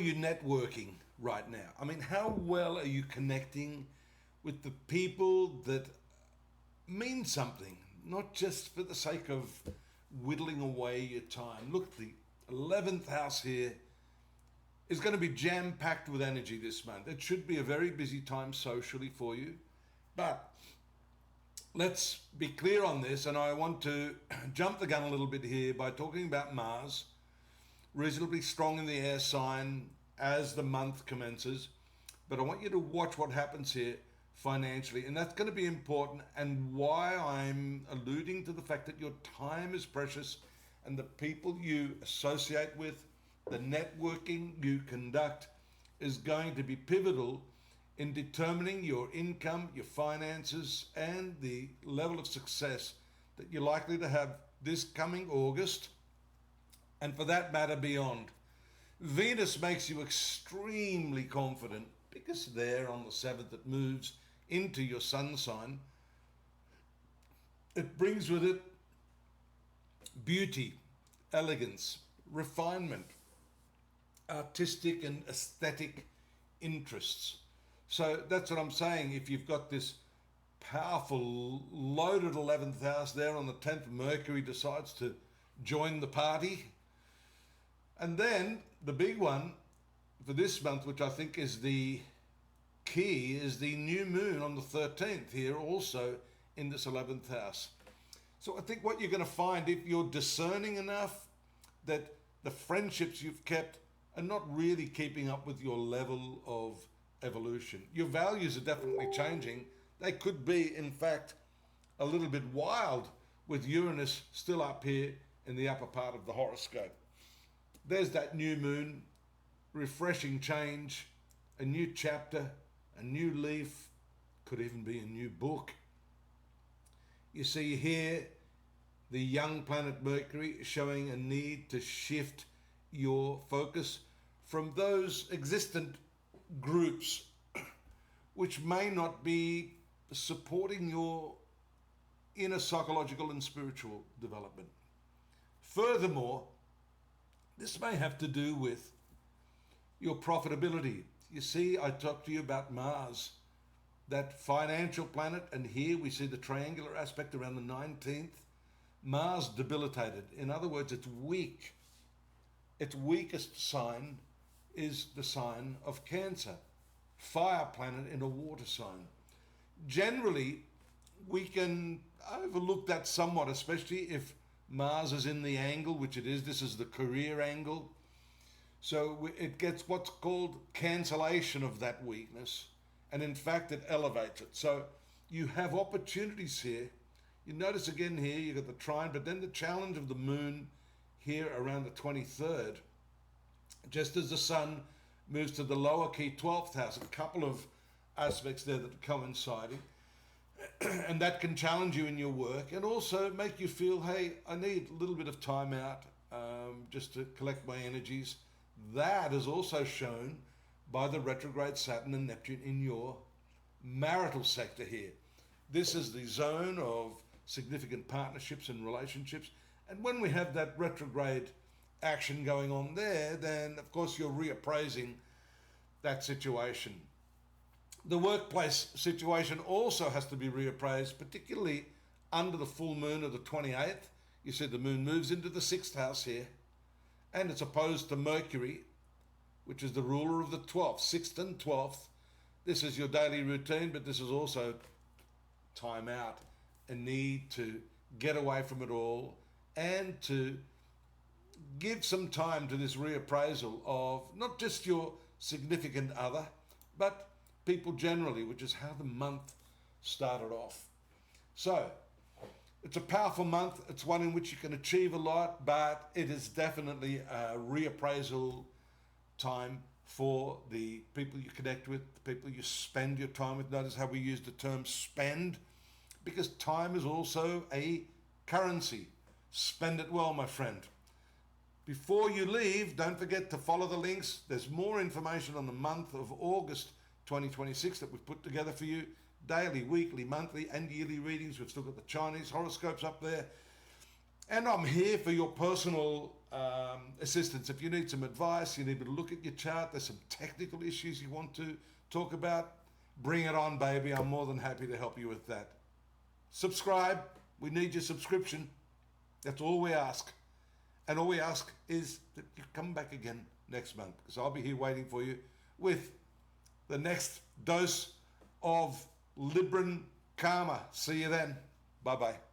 you networking right now? I mean, how well are you connecting with the people that mean something, not just for the sake of whittling away your time? Look, the 11th house here is going to be jam-packed with energy this month. It should be a very busy time socially for you. But let's be clear on this, and I want to jump the gun a little bit here by talking about Mars, reasonably strong in the air sign as the month commences. But I want you to watch what happens here financially, and that's going to be important, and why I'm alluding to the fact that your time is precious and the people you associate with, the networking you conduct, is going to be pivotal in determining your income, your finances, and the level of success that you're likely to have this coming August, and for that matter beyond. Venus makes you extremely confident because there on the 7th it moves into your sun sign. It brings with it beauty, elegance, refinement, artistic and aesthetic interests. So that's what I'm saying. If you've got this powerful loaded 11th house there on the 10th, Mercury decides to join the party. And then the big one for this month, which I think is the key, is the new moon on the 13th here also in this 11th house. So I think what you're going to find, if you're discerning enough, that the friendships you've kept are not really keeping up with your level of evolution. Your values are definitely changing. They could be, in fact, a little bit wild with Uranus still up here in the upper part of the horoscope. There's that new moon, refreshing change, a new chapter, a new leaf, could even be a new book. You see here the young planet Mercury showing a need to shift your focus from those existent groups which may not be supporting your inner psychological and spiritual development. Furthermore, this may have to do with your profitability. You see, I talked to you about Mars, that financial planet, and here we see the triangular aspect around the 19th. Mars debilitated. In other words, it's weak. Its weakest sign is the sign of Cancer, fire planet in a water sign. Generally, we can overlook that somewhat, especially if Mars is in the angle, which it is. This is the career angle. So it gets what's called cancellation of that weakness, and in fact it elevates it. So you have opportunities here. You notice again here, you've got the trine, but then the challenge of the moon here around the 23rd, just as the sun moves to the lower key 12th house, a couple of aspects there that are coinciding. And that can challenge you in your work and also make you feel, hey, I need a little bit of time out just to collect my energies. That is also shown by the retrograde Saturn and Neptune in your marital sector here. This is the zone of significant partnerships and relationships. And when we have that retrograde action going on there, then of course you're reappraising that situation. The workplace situation also has to be reappraised, particularly under the full moon of the 28th. You see the moon moves into the 6th house here, and it's opposed to Mercury, which is the ruler of the 12th, 6th and 12th. This is your daily routine, but this is also time out, a need to get away from it all and to give some time to this reappraisal of not just your significant other, but people generally, which is how the month started off. So it's a powerful month. It's one in which you can achieve a lot, but it is definitely a reappraisal time for the people you connect with, the people you spend your time with. Notice how we use the term spend, because time is also a currency. Spend it well, my friend. Before you leave, don't forget to follow the links. There's more information on the month of August 2026 that we've put together for you. Daily, weekly, monthly and yearly readings. We've still got the Chinese horoscopes up there. And I'm here for your personal assistance. If you need some advice, you need me to look at your chart, there's some technical issues you want to talk about, bring it on, baby. I'm more than happy to help you with that. Subscribe. We need your subscription. That's all we ask. And all we ask is that you come back again next month, because I'll be here waiting for you with the next dose of Libran karma. See you then. Bye-bye.